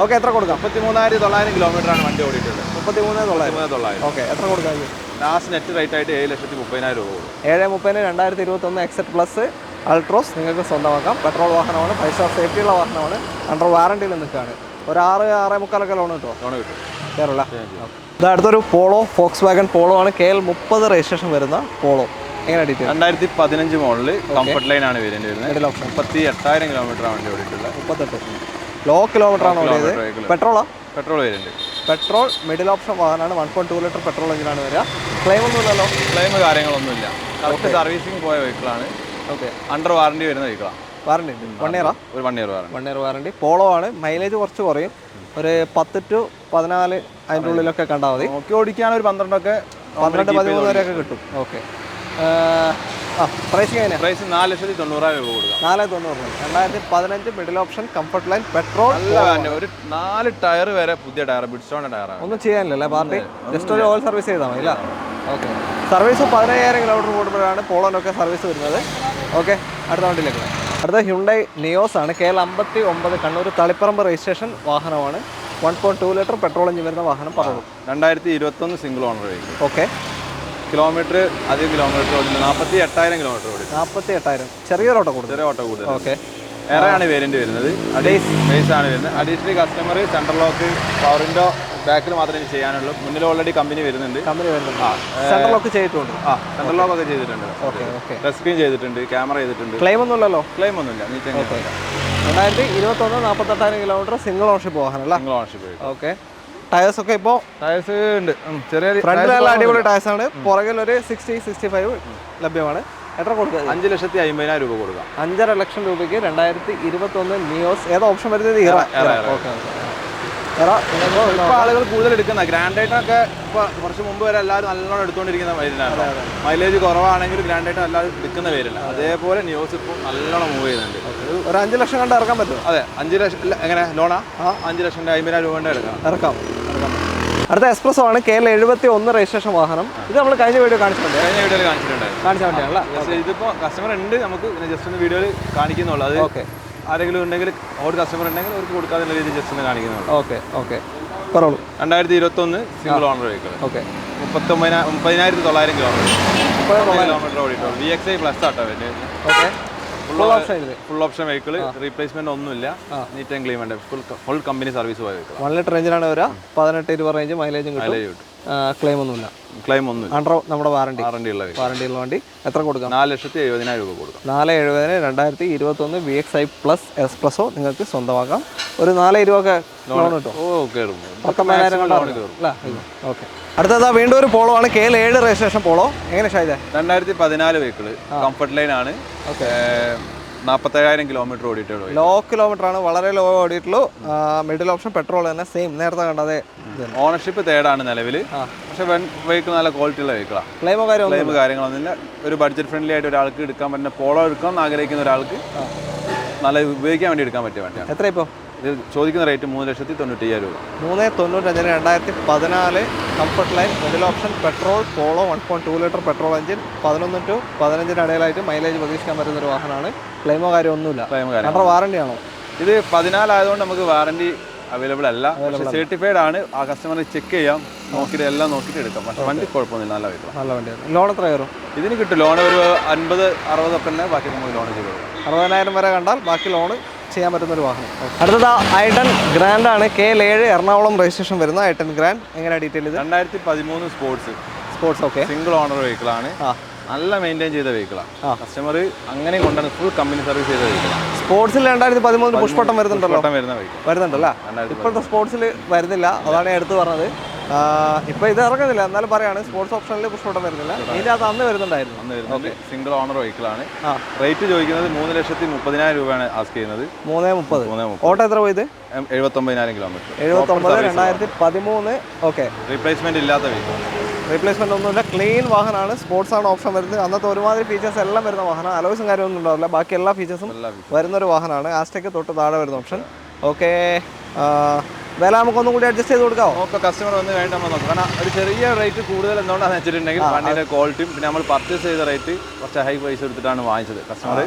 ഓക്കെ. എത്ര കൊടുക്കാം? 33,900 കിലോമീറ്ററാണ് വണ്ടി ഓടിയിട്ടുള്ളത്. 33,900. ഓക്കെ. എത്ര കൊടുക്കാം? ലാസ്റ്റ് നെറ്റ് റേറ്റ് ആയിട്ട് 7,30,000 രൂപ കൊടുക്കും. 7,30,000 2021 എക്സെറ്റ് പ്ലസ് അൾട്രോസ് നിങ്ങൾക്ക് സ്വന്തമാക്കാം. പെട്രോൾ വാഹനമാണ്. 5 സ്റ്റാർ സേഫ്റ്റിയുള്ള വാഹനമാണ്. അണ്ടർ വാറണ്ടിയിൽ നിൽക്കുകയാണ്. ഒരു 6-6.25 ലോൺ കിട്ടും. കയറില്ല. ഇത് അടുത്തൊരു പോളോ, ഫോക്സ് വാഗൺ പോളോ ആണ്. KL30 രജിസ്ട്രേഷൻ വരുന്ന പോളോ. എങ്ങനെ ഡീറ്റെയിൽ? 2015 മോഡല് കംഫർട്ട് ലൈൻ ആണ് വേരിയന്റ് വരുന്നത്. 38,000 കിലോമീറ്റർ വണ്ടി ഓടിയിട്ടുള്ളത്. 38 ലോ കിലോമീറ്റർ ആണ് ഓടിയത്. Petrol variant. Petrol middle option വാഹനമാണ്. 1.2 ലിറ്റർ പെട്രോൾ എഞ്ചിനാണ് വരിക. ക്ലെയിം ഒന്നുമില്ലല്ലോ? ക്ലെയിം കാര്യങ്ങളൊന്നുമില്ല. കറക്റ്റ് സർവീസിങ് പോയ വെഹിക്കിളാണ്. ഓക്കെ. അണ്ടർ വാറണ്ടി വരുന്ന വെഹിക്കിളാണ്. വാറണ്ടി 1 ഇയറാ? ഒരു 1 ഇയർ വാറണ്ടി. പോളോ ആണ്. മൈലേജ് കുറച്ച് കുറയും. ഒരു 10 to 14 അതിൻ്റെ ഉള്ളിലൊക്കെ കണ്ടാൽ മതി. നോക്കി ഓടിക്കാൻ ഒരു 12-13 വരെയൊക്കെ കിട്ടും. ഓക്കെ. പ്രൈസ് എങ്ങനെയാണ്? പ്രൈസ് 4,90,000 രൂപ കൊടുക്കാം. 4,90,000. 2015 middle option comfort line petrol. ഒരു 4 ടയർ വരെ പുതിയ ടയർ, ബിഡ്സ്റ്റോണിന്റെ ടയറാണ്. ഒന്നും ചെയ്യാനില്ലല്ലേ പാർട്ടി? ജസ്റ്റ് ഒരു ഓയിൽ സർവീസ് ചെയ്താൽ മതി അല്ല? ഓക്കെ. സർവീസ് 15,000 കിലോമീറ്റർ കൂടുമ്പോഴാണ് പോളോനൊക്കെ സർവീസ് വരുന്നത്. ഓക്കെ. അടുത്ത വണ്ടിയിലേക്ക്. അടുത്ത ഹ്യുണ്ടൈ നിയോസ് ആണ്. KL59 കണ്ണൂർ തളിപ്പറമ്പ് രജിസ്ട്രേഷൻ വാഹനമാണ്. 1.2 ലിറ്റർ പെട്രോൾ എഞ്ചിൻ വരുന്ന വാഹനം. പറഞ്ഞു. 2021 single owner vehicle. Okay. Kilometre അധികം കിലോമീറ്റർ ഓടുന്നു. 48,000 കിലോമീറ്റർ ഓടി. 48,000. ചെറിയൊരു ഓട്ടോ കൂടുതൽ. ഓക്കെ. എറയാണ് വേരിയന്റ് വരുന്നത്. ബേസ് ആണ് വരുന്നത്. Additionally customer central lock power window ബാക്കിൽ മാത്രമേ ചെയ്യാനുള്ളൂ. മുന്നിൽ ഓൾറെഡി കമ്പനി വരുന്നുണ്ട്. സെൻട്രൽ ലോക്ക് ചെയ്തിട്ടുണ്ട്. സെൻട്രൽ ലോക്ക് ഒക്കെ ചെയ്തിട്ടുണ്ട്. ടച്ച് സ്ക്രീൻ ചെയ്തിട്ടുണ്ട്. ക്യാമറ ചെയ്തിട്ടുണ്ട്. ക്ലെയിം ഒന്നുമില്ലല്ലോ? ക്ലെയിം ഒന്നുമില്ല. 2021 48,000 കിലോമീറ്റർ സിംഗിൾ ഓണർഷിപ്പ് വാഹനം അല്ല? Single ownership. ഓക്കെ. ടയേഴ്സ് ഒക്കെ ഇപ്പോൾ ടയേഴ്സ് ഉണ്ട്. ചെറിയ ഫ്രണ്ടിൽ അടിപൊളി ടയേഴ്സ് ആണ്. പുറകിൽ ഒരു 60-65 ലഭ്യമാണ്. എത്ര കൊടുക്കുക? 5,50,000 രൂപ കൊടുക്കാം. 5.5 ലക്ഷം രൂപയ്ക്ക് 2021 നിയോസ്. ഏതാ ഓപ്ഷൻ വരുന്നത്? ഇപ്പോൾ ആളുകൾ കൂടുതൽ എടുക്കുന്ന ഗ്രാൻഡ് ഐറ്റമൊക്കെ ഇപ്പോൾ കുറച്ച് മുമ്പ് വരെ എല്ലാവരും നല്ലോണം എടുത്തുകൊണ്ടിരിക്കുന്ന പേരിലാണ്. മൈലേജ് കുറവാണെങ്കിൽ ഗ്രാൻഡ് ഐറ്റം എല്ലാവരും എടുക്കുന്ന പേരില്ല. അതേപോലെ നിയോസ് ഇപ്പോൾ നല്ലോണം മൂവ് ചെയ്യുന്നുണ്ട്. ഒരു 5 ലക്ഷം കണ്ട് ഇറക്കാൻ പറ്റുമോ? അതെ. 5 ലക്ഷം. എങ്ങനെ ലോണാ? 5,50,000 രൂപ കൊണ്ട് ഇറക്കാം. അടുത്ത എക്സ്പ്രസോ ആണ്. KL71 രജിസ്ട്രേഷൻ വാഹനം. ഇത് നമ്മൾ കഴിഞ്ഞ വീഡിയോ കാണിച്ചിട്ടുണ്ട്. കാണിച്ച വണ്ടിയാണല്ലോ. ഇതിപ്പോൾ കസ്റ്റമർ ഉണ്ട്. നമുക്ക് ജസ്റ്റ് ഒന്ന് വീഡിയോയിൽ കാണിക്കുന്നുള്ളൂ. അത് ഓക്കെ. ആരെങ്കിലും ഉണ്ടെങ്കിൽ ഒരു കസ്റ്റമർ ഉണ്ടെങ്കിൽ അവർക്ക് കൊടുക്കാതെ രീതിയിൽ ജസ്റ്റ് ഒന്ന് കാണിക്കുന്നുള്ളൂ. ഓക്കെ. പറഞ്ഞോളൂ. 2021 single owner vehicle. Okay. 30,900 kilometre ഓടിയിട്ടുള്ളൂ. VXI പ്ലസ് ആട്ടോ വരുന്നത്. Okay. Full option vehicle. Replacement ഒന്നുമില്ല. നീറ്റ് ആൻഡ് ക്ലീൻ ഉണ്ട്. ഫുൾ കമ്പനി സർവീസ് പോയ വെഹിക്കിൾ. 1 ലിറ്റർ എഞ്ചിനാണ് വരിക. 18-20 റേഞ്ച് മൈലേജും കിട്ടും. ക്ലെയിം ഒന്നുമില്ല. അണ്ടർ നമ്മുടെ വാറണ്ടി ഉള്ള വണ്ടി. എത്ര കൊടുക്കാം? 4,70,000 രൂപ കൊടുക്കാം. 4,70,000 2021 VXI പ്ലസ് എക്സ്പ്രസോ നിങ്ങൾക്ക് സ്വന്തമാക്കാം. ഒരു 4,20 ഒക്കെ ലോൺ കിട്ടും. 19,000 ഓക്കെ. അടുത്തതാ വീണ്ടും ഒരു പോളോ ആണ്. KL7 registration polo. എങ്ങനെ ഷായിദേ? 2014 വെഹിക്കിൾ. കംഫർട്ട് ലൈൻ ആണ്. 47,000 കിലോമീറ്റർ ഓടിയിട്ടുള്ളൂ. ലോ കിലോമീറ്റർ ആണ്. വളരെ ലോ ഓടിയിട്ടുള്ളൂ. മിഡിൽ ഓപ്ഷൻ പെട്രോൾ തന്നെ സെയിം നേരത്തെ കണ്ടതേ. ഓണർഷിപ്പ് തേർഡാണ് നിലവിൽ. പക്ഷെ വെഹിക്കിൾ നല്ല ക്വാളിറ്റി ഉള്ള വെഹിക്കിളാണ്. ക്ലെയിമോ കാര്യങ്ങളൊന്നുമില്ല. ഒരു ബഡ്ജറ്റ് ഫ്രണ്ട്ലി ആയിട്ട് ഒരാൾക്ക് എടുക്കാൻ പറ്റുന്ന പോളോ എടുക്കാൻ ആഗ്രഹിക്കുന്ന ഒരാൾക്ക് നല്ല ഉപയോഗിക്കാൻ വേണ്ടി എടുക്കാൻ പറ്റിയ വണ്ടിയാണ്. എത്ര ഇപ്പോൾ ഇത് ചോദിക്കുന്ന റേറ്റ്? 3,95,000 രൂപ. 3,95,000 2014 comfort line middle option petrol Polo 1.2 litre petrol engine 11 to 15 ഇടയിലായിട്ട് മൈലേജ് പ്രതീക്ഷിക്കാൻ പറ്റുന്ന ഒരു വാഹനമാണ്. ക്ലെയിമോ ഒന്നുമില്ല. അത്ര വാറണ്ടി ആണോ? ഇത് 14 ആയതുകൊണ്ട് നമുക്ക് വാറണ്ടി അവൈലബിൾ അല്ല. പക്ഷേ സർട്ടിഫൈഡ് ആണ്. ആ കസ്റ്റമർ ചെക്ക് ചെയ്യാം, നോക്കിയിട്ട് എല്ലാം നോക്കിയിട്ട് എടുക്കാം. പക്ഷേ വണ്ടി കുഴപ്പമൊന്നുമില്ല. നല്ല വണ്ടിയാണ്. ലോൺ എത്ര കയറും? ഇതിന് കിട്ടും. ലോൺ ഒരു 50-60 ഒക്കെ തന്നെ ബാക്കി നമുക്ക് ലോൺ ചെയ്ത് കൊടുക്കാം. 60,000 വരെ കണ്ടാൽ ബാക്കി ലോൺ ചെയ്യാൻ പറ്റുന്ന ഒരു വാഹനം. അടുത്തത് i10 ഗ്രാൻഡ് ആണ്, KL7 എറണാകുളം രജിസ്ട്രേഷൻ വരുന്ന i10 ഗ്രാൻഡ്. എങ്ങനെയാണ് ഡീറ്റെയിൽ ഇത്? 2013 സ്പോർട്സ്. ഓക്കെ, സിംഗിൾ ഓണർ വെഹിക്കിളാണ്. നല്ല മെയിൻറ്റെയിൻ ചെയ്ത വെഹിക്കിളാണ്. കസ്റ്റമർ അങ്ങനെ കൊണ്ടാണ് ഫുൾ കമ്പനി സർവീസ് ചെയ്ത വെഹിക്കിളാണ്. സ്പോർട്സിൽ 2013 പുഷ്പട്ടം വരുന്നുണ്ടല്ലോ, വരുന്നുണ്ടല്ലോ. ഇപ്പോഴത്തെ സ്പോർട്സിൽ വരുന്നില്ല, അതാണ് ഞാൻ എടുത്ത് പറഞ്ഞത്. ഇപ്പൊ ഇത് ഇറങ്ങുന്നില്ല, എന്നാലും പറയാണ് സ്പോർട്സ് ഓപ്ഷനിൽ പുഷ്പട്ടം വരുന്നില്ല. ഇതിന്റെ അത് അന്ന് വരുന്നുണ്ടായിരുന്നു. Single owner വെഹിക്കിളാണ്. റേറ്റ് ചോദിക്കുന്നത് 3,30,000 രൂപയാണ് ആസ്ക് ചെയ്യുന്നത്. 3,30,000. ഓട്ടോ എത്ര പോയത്? 79,000 കിലോമീറ്റർ. 2013. ഓക്കെ, റീപ്ലേസ്മെന്റ് ഇല്ലാത്ത വെഹിക്കിൾ. റീപ്ലേസ്മെന്റ് ഒന്നുമില്ല, ക്ലീൻ വാഹനമാണ്. സ്പോർട്സ് ആണ് ഓപ്ഷൻ വരുന്നത്. അന്നത്തെ ഒരുമാതിരി ഫീച്ചേഴ്സ് എല്ലാം വരുന്ന വാഹനം. അലോയ്സും കാര്യമൊന്നും ഉണ്ടാവില്ല, ബാക്കി എല്ലാ ഫീച്ചേഴ്സും വരുന്നൊരു വാഹനമാണ്. ആസ്റ്റയ്ക്ക് തൊട്ട് താഴെ വരുന്ന ഓപ്ഷൻ. ഓക്കെ, വില നമുക്കൊന്നും കൂടി അഡ്ജസ്റ്റ് ചെയ്ത് കൊടുക്കാമോ? ഒക്കെ കസ്റ്റമർ വന്ന് കഴിഞ്ഞിട്ട് നമ്മൾ നോക്കാം. കാരണം ഒരു ചെറിയ റേറ്റ് കൂടുതൽ എന്തുകൊണ്ടാണെന്ന് വെച്ചിട്ടുണ്ടെങ്കിൽ വണ്ടിയുടെ ക്വാളിറ്റിയും പിന്നെ നമ്മൾ പർച്ചേസ് ചെയ്ത റേറ്റ് കുറച്ച് ഹൈ പൈസ എടുത്തിട്ടാണ് വാങ്ങിച്ചത് കസ്റ്റമർ.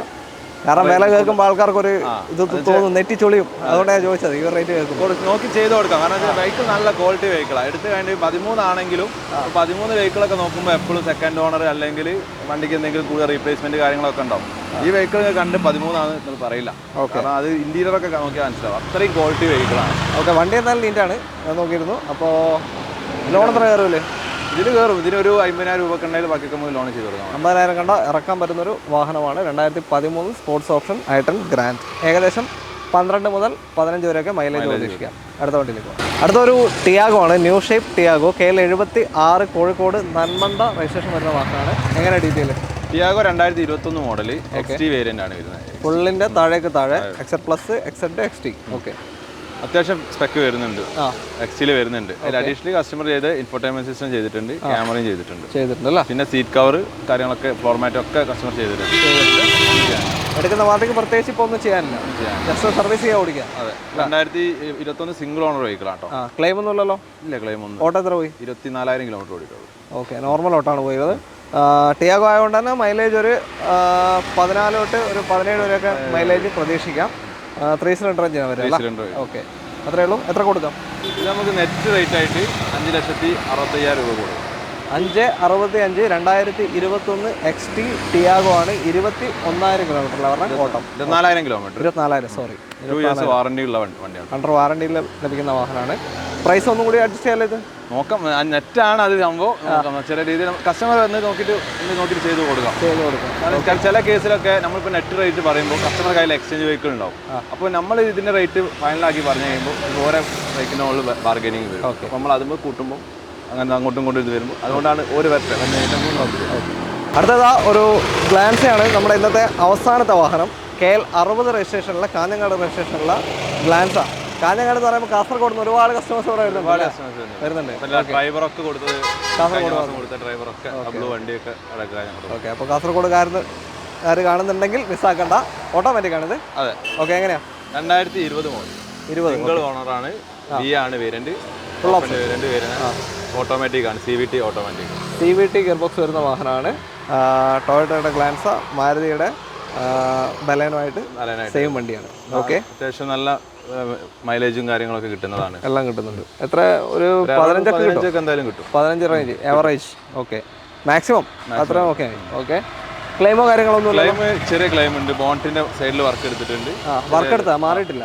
കാരണം വില കേൾക്കുമ്പോൾ ആൾക്കാർക്ക് ഒരു ഇത് തോന്നും, നെറ്റിച്ചൊളിയും. അതുകൊണ്ടാണ് ഞാൻ ചോദിച്ചത് ഈ റേറ്റ് കേൾക്കുമ്പോൾ. നോക്കി ചെയ്ത് കൊടുക്കാം. കാരണം വെഹിക്കിൾ നല്ല ക്വാളിറ്റി വെഹിക്കിളാണ്. എടുത്ത് കഴിഞ്ഞ് 13 ആണെങ്കിലും 13 വെഹിക്കിളൊക്കെ നോക്കുമ്പോൾ എപ്പോഴും സെക്കൻഡ് ഓണർ അല്ലെങ്കിൽ വണ്ടിക്ക് എന്തെങ്കിലും കൂടുതൽ റീപ്ലേസ്മെന്റ് കാര്യങ്ങളൊക്കെ ഉണ്ടാവും. ഈ വെഹിക്കിൾ കണ്ട് 13 ആണ് നിങ്ങൾ പറയില്ല. കാരണം അത് ഇന്റീരിയറൊക്കെ നോക്കിയാൽ മനസ്സിലാവും, അത്രയും ക്വാളിറ്റി വെഹിക്കിളാണ്. ഓക്കെ, വണ്ടി എന്തായാലും നീറ്റാണ്, ഞാൻ നോക്കിയിരുന്നു. അപ്പോൾ ലോൺ എത്ര കയറുമല്ലേ? ഇതിൽ കയറും. ഇതിനൊരു 50,000 രൂപ ഉണ്ടെങ്കിൽ ബാക്കിയൊക്കെ നമുക്ക് ലോൺ ചെയ്ത് കൊടുക്കാം. 50,000 കണ്ട ഇറക്കാൻ പറ്റുന്നൊരു വാഹനമാണ്. 2013 സ്പോർട്സ് ഓപ്ഷൻ i10 ഗ്രാൻഡ്. ഏകദേശം 12 മുതൽ 15 വരെയൊക്കെ മൈലേജ് പ്രതീക്ഷിക്കാം. അടുത്ത വണ്ടിയിലേക്ക് പോകാം. അടുത്തൊരു ടിയാഗോ ആണ്, new shape Tiago. KL76 Kozhikode Nanmanda registration വരുന്ന വാഹനമാണ്. എങ്ങനെ detail? Tiago 2021 model XT variant ആണ് വരുന്നത്. ഫുള്ളിൻ്റെ താഴേക്ക് താഴെ XZ+, XZ, XT. ഓക്കെ, അത്യാവശ്യം സ്പെക്ക് വരുന്നുണ്ട്, എക്സിൽ വരുന്നുണ്ട്. അതിൽ അഡീഷണലി കസ്റ്റമർ ചെയ്ത് ഇൻഫോർടൈൻമെന്റ് സിസ്റ്റം ചെയ്തിട്ടുണ്ട്, ക്യാമറയും ചെയ്തിട്ടുണ്ട്. പിന്നെ സീറ്റ് കവർ കാര്യങ്ങളൊക്കെ ഫോർമാറ്റ് ഒക്കെ കസ്റ്റമർ ചെയ്തിട്ടുണ്ട്. എടുക്കുന്ന വാർത്തയ്ക്ക് പ്രത്യേകിച്ച് ഇപ്പോൾ ഒന്നും ചെയ്യാനില്ല, ജസ്റ്റ് സർവീസ് ചെയ്യാൻ ഓടിക്കാം. അതെ, 2021 സിംഗിൾ ഓണർ വെഹിക്കിൾ ആട്ടോ. ക്ലെയിം ഒന്നും ഇല്ലല്ലോ? ഇല്ല, ക്ലെയിം ഒന്നും. ഓട്ടോ എത്ര പോയി? 24,000 കിലോമീറ്റർ ഓടിയിട്ടുള്ളൂ. ഓക്കെ, നോർമൽ ഓട്ടാണ് പോയത്. ടിയാഗോ ആയതുകൊണ്ട് തന്നെ മൈലേജ് ഒരു 14 തൊട്ട് ഒരു 17 വരെയൊക്കെ മൈലേജ് പ്രതീക്ഷിക്കാം. 3 സിലിണ്ടർ എഞ്ചിനാണ് വരുന്നത്. ഓക്കെ, അത്രേ ഉള്ളൂ. എത്ര കൊടുക്കാം? ഇത് നമുക്ക് നെറ്റ് റേറ്റ് ആയിട്ട് 5,65,000 രൂപ കൊടുക്കും. 5,65,000. 2021 XT ടിയാഗോ ആണ്. 21,000 കിലോമീറ്റർ പറഞ്ഞാൽ ഓട്ടം. 24,000 കിലോമീറ്റർ. 24,000, സോറി. 2 ഇയേഴ്സ് വാറണ്ടി ഉള്ള വണ്ടിയാണ്. അണ്ടർ വാറണ്ടിയിൽ ലഭിക്കുന്ന വാഹനമാണ്. പ്രൈസ് ഒന്നും കൂടി അഡ്ജസ്റ്റ് ചെയ്യാൻ ഇത് നോക്കാം. നെറ്റാണ് അത് സംഭവം. ചില രീതിയിൽ കസ്റ്റമർ വന്ന് നോക്കിയിട്ട് ചെയ്ത് കൊടുക്കാം. കാരണം ചില കേസിലൊക്കെ നമ്മളിപ്പോൾ നെറ്റ് റേറ്റ് പറയുമ്പോൾ കസ്റ്റമർ കയ്യിൽ എക്സ്ചേഞ്ച് വെഹിക്കിൾ ഉണ്ടാവും. അപ്പോൾ നമ്മൾ ഇതിൻ്റെ റേറ്റ് ഫൈനലാക്കി പറഞ്ഞു കഴിയുമ്പോൾ ഓരോ ബൈക്കിൻ്റെ മുകളിൽ ബാർഗനിങ് വരും. അപ്പോൾ നമ്മൾ അതുമ്പോൾ കൂട്ടുമ്പോൾ അങ്ങനെ അങ്ങോട്ടും ഇങ്ങോട്ടും ഇത് വരുമ്പോൾ അതുകൊണ്ടാണ് ഒരു വരട്ടെ. അടുത്തതാ ഒരു ഗ്ലാൻസയാണ് നമ്മുടെ ഇന്നത്തെ അവസാനത്തെ വാഹനം. KL60 രജിസ്ട്രേഷനുള്ള, കാഞ്ഞങ്ങാട് രജിസ്ട്രേഷനുള്ള ഗ്ലാൻസ. കാഞ്ഞങ്ങാട് എന്ന് പറയുമ്പോൾ കാസർഗോഡ് നിന്ന് ഒരുപാട് കസ്റ്റമേഴ്സ് ഇവിടെ വരുന്നുണ്ട്. ഡ്രൈവറൊക്കെ കൊടുത്തത് ഡ്രൈവറൊക്കെ വണ്ടിയൊക്കെ. ഓക്കെ, അപ്പോൾ കാസർഗോഡുകാർ കാണുന്നുണ്ടെങ്കിൽ മിസ്സാക്കണ്ട. ഓട്ടോമാറ്റിക് ആണിത്. അതെ. ഓക്കെ, എങ്ങനെയാ? 2020 മോഡൽ, സിംഗിൾ ഓണറാണ്. ആണ് വേരിയന്റ്. ഓട്ടോമാറ്റിക് ആണ്, CVT automatic. CVT gear box വരുന്ന വാഹനമാണ്. ടൊയോട്ടയുടെ ഗ്ലാൻസ, മാരുതിയുടെ ബലേനുമായിട്ട് സെയിം വണ്ടിയാണ്. ഓക്കെ, അത്യാവശ്യം നല്ല മൈലേജും കാര്യങ്ങളൊക്കെ കിട്ടുന്നതാണ്. എല്ലാം കിട്ടുന്നുണ്ട്. എത്ര ഒരു 15 എന്തായാലും കിട്ടും. 15 റേഞ്ച് ആവറേജ്. ഓക്കെ, മാക്സിമം അത്ര. Okay, okay. ക്ലെയിമോ കാര്യങ്ങളൊന്നും? ക്ലെയിം ചെറിയ ക്ലെയിം ഉണ്ട്. ബോണ്ടിന്റെ സൈഡിൽ വർക്ക് എടുത്തിട്ടുണ്ട്. വർക്ക് എടുത്താ? മാറിയിട്ടില്ല.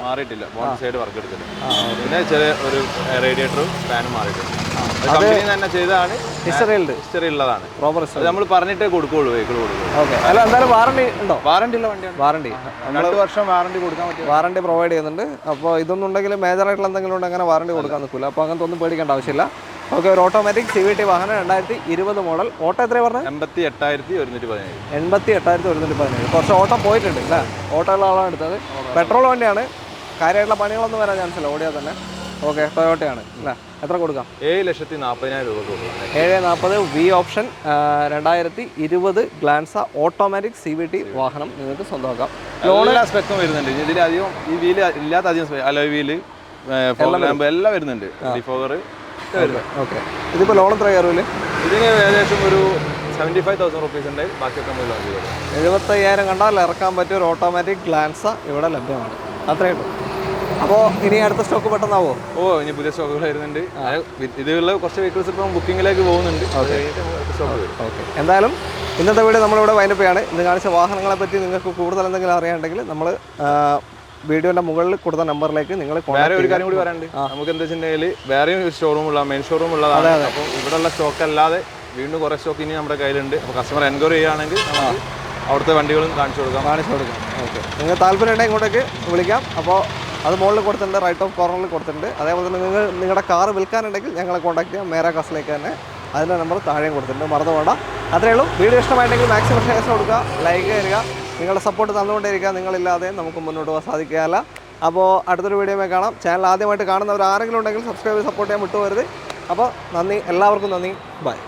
ബോണ്ട് സൈഡ് വർക്ക് എടുത്തിട്ടുണ്ട്. പിന്നെ ചെറിയ ഒരു റേഡിയേറ്ററും ഫാനും മാറിയിട്ടുണ്ട്. കമ്പനി തന്നെ ചെയ്തതാണ്. ഹിസ്റ്ററി ഉള്ളതാണ്. നമ്മൾ പറഞ്ഞിട്ടേ കൊടുക്കുള്ളൂ, വെഹിക്കിൾ കൊടുക്കുള്ളൂ. ഓക്കെ, അല്ല എന്തായാലും വാറണ്ടി ഉണ്ടോ? വാറണ്ടി ഉള്ള വണ്ടിയാണ്. വാറണ്ടി 2 വർഷം വാറണ്ടി കൊടുക്കാൻ പറ്റും. വാറണ്ടി പ്രൊവൈഡ് ചെയ്യുന്നുണ്ട്. അപ്പോൾ ഇതൊന്നും ഉണ്ടെങ്കിൽ മേജർ ആയിട്ടുള്ള എന്തെങ്കിലും ഉണ്ടെങ്കിൽ അങ്ങനെ വാറണ്ടി കൊടുക്കാൻ നിൽക്കില്ല. അപ്പോൾ അങ്ങനത്തെ ഒന്നും പേടിക്കേണ്ട ആവശ്യമില്ല. ഓക്കെ, ഒരു ഓട്ടോമാറ്റിക് CVT വാഹനം, 2020 മോഡൽ. ഓട്ടോ എത്രയാണ് പറഞ്ഞത്? 88,117. 88,117. കുറച്ച് ഓട്ടം പോയിട്ടുണ്ട് അല്ലേ? ഓട്ടോ ഉള്ള ആളാണ് എടുത്തത്. പെട്രോൾ വണ്ടിയാണ്, കാര്യമായിട്ടുള്ള പണികളൊന്നും വരാൻ ചാൻസ് ഇല്ല, ഓടിയാൽ തന്നെ. ഓക്കെ, ടൊയോട്ടയാണ് അല്ലേ? എത്ര കൊടുക്കാം? 7,40,000 രൂപ കൊടുക്കാം. 740 V option 2020 Glanza automatic CVT വാഹനം നിങ്ങൾക്ക് സ്വന്തമാക്കാം. എല്ലാ സ്പെക്കും വരുന്നുണ്ട്. ഇതിലധികം ഈ വീല് ഇല്ലാത്ത അധികം അലോയ് വീല് എല്ലാം വരുന്നുണ്ട്. ഓക്കെ, ഇതിപ്പോൾ ലോൺ എത്ര കയറൂല്? ഇതിന് ഏകദേശം ഒരു 75,000 റുപ്പീസ് ഉണ്ട്. ബാക്കിയൊക്കെ നമ്മൾ ലോൺ ചെയ്തു. 75,000 കണ്ടാൽ ഇറക്കാൻ പറ്റിയ ഒരു ഓട്ടോമാറ്റിക് ഗ്ലാൻസ ഇവിടെ ലഭ്യമാണ്. അത്രയേ ഉള്ളൂ. അപ്പോൾ ഇനി അടുത്ത സ്റ്റോക്ക് പെട്ടെന്നാവോ? ഇനി പുതിയ സ്റ്റോക്കുകൾ വരുന്നുണ്ട്. ഇതിലുള്ള കുറച്ച് വെഹിക്കിൾസ് ഇപ്പം ബുക്കിങ്ങിലേക്ക് പോകുന്നുണ്ട്. ഓക്കെ, എന്തായാലും ഇന്നത്തെ വീഡിയോ നമ്മളിവിടെ വൈൻഡപ്പ് ചെയ്യാണ്. ഇന്ന് കാണിച്ച വാഹനങ്ങളെ പറ്റി നിങ്ങൾക്ക് കൂടുതൽ എന്തെങ്കിലും അറിയാനുണ്ടെങ്കിൽ നമ്മൾ വീഡിയോൻ്റെ മുകളിൽ കൊടുത്ത നമ്പറിലേക്ക് നിങ്ങൾ വേറെ ഒരു കാര്യം കൂടി പറയാനുണ്ട്. നമുക്ക് എന്താ വെച്ചിട്ടുണ്ടെങ്കിൽ വേറെയും ഷോറൂം ഉള്ള മെയിൻ ഷോറൂം ഉള്ളതാണ്. അപ്പോൾ ഇവിടെയുള്ള സ്റ്റോക്ക് അല്ലാതെ വീണ്ടും കുറേ സ്റ്റോക്ക് ഇനി നമ്മുടെ കയ്യിലുണ്ട്. അപ്പോൾ കസ്റ്റമർ എൻക്വയറി ചെയ്യുകയാണെങ്കിൽ നമുക്ക് അവിടുത്തെ വണ്ടികളും കാണിച്ചു കൊടുക്കാം. ഓക്കെ, നിങ്ങൾ താല്പര്യമുണ്ടെങ്കിൽ ഇങ്ങോട്ടേക്ക് വിളിക്കാം. അപ്പോൾ അത് മുകളിൽ കൊടുത്തിട്ടുണ്ട്, റൈറ്റ് ഓഫ് കോർണറിൽ കൊടുത്തിട്ടുണ്ട്. അതേപോലെ തന്നെ നിങ്ങളുടെ കാർ വിൽക്കാനുണ്ടെങ്കിൽ ഞങ്ങളെ കോൺടാക്ട് ചെയ്യാം. മേരാ കാസിലേക്ക് തന്നെ അതിൻ്റെ നമ്പർ താഴെയും കൊടുത്തിട്ടുണ്ട്, മറന്നു വേണ്ട. അത്രയേ ഉള്ളൂ. വീഡിയോ ഇഷ്ടമായിട്ടെങ്കിൽ മാക്സിമം ഷെയർ കൊടുക്കുക, ലൈക്ക് തരിക. നിങ്ങളുടെ സപ്പോർട്ട് തന്നുകൊണ്ടേയിരിക്കുക. നിങ്ങളില്ലാതെ നമുക്ക് മുന്നോട്ട് പോകാൻ സാധിക്കുകയല്ല. അപ്പോൾ അടുത്തൊരു വീഡിയോയിൽ കാണാം. ചാനൽ ആദ്യമായിട്ട് കാണുന്നവർ ആരെങ്കിലും ഉണ്ടെങ്കിൽ സബ്സ്ക്രൈബ് ചെയ്ത് സപ്പോർട്ട് ചെയ്യാൻ വിട്ടുപോകരുത്. അപ്പോൾ നന്ദി, എല്ലാവർക്കും നന്ദി, ബൈ.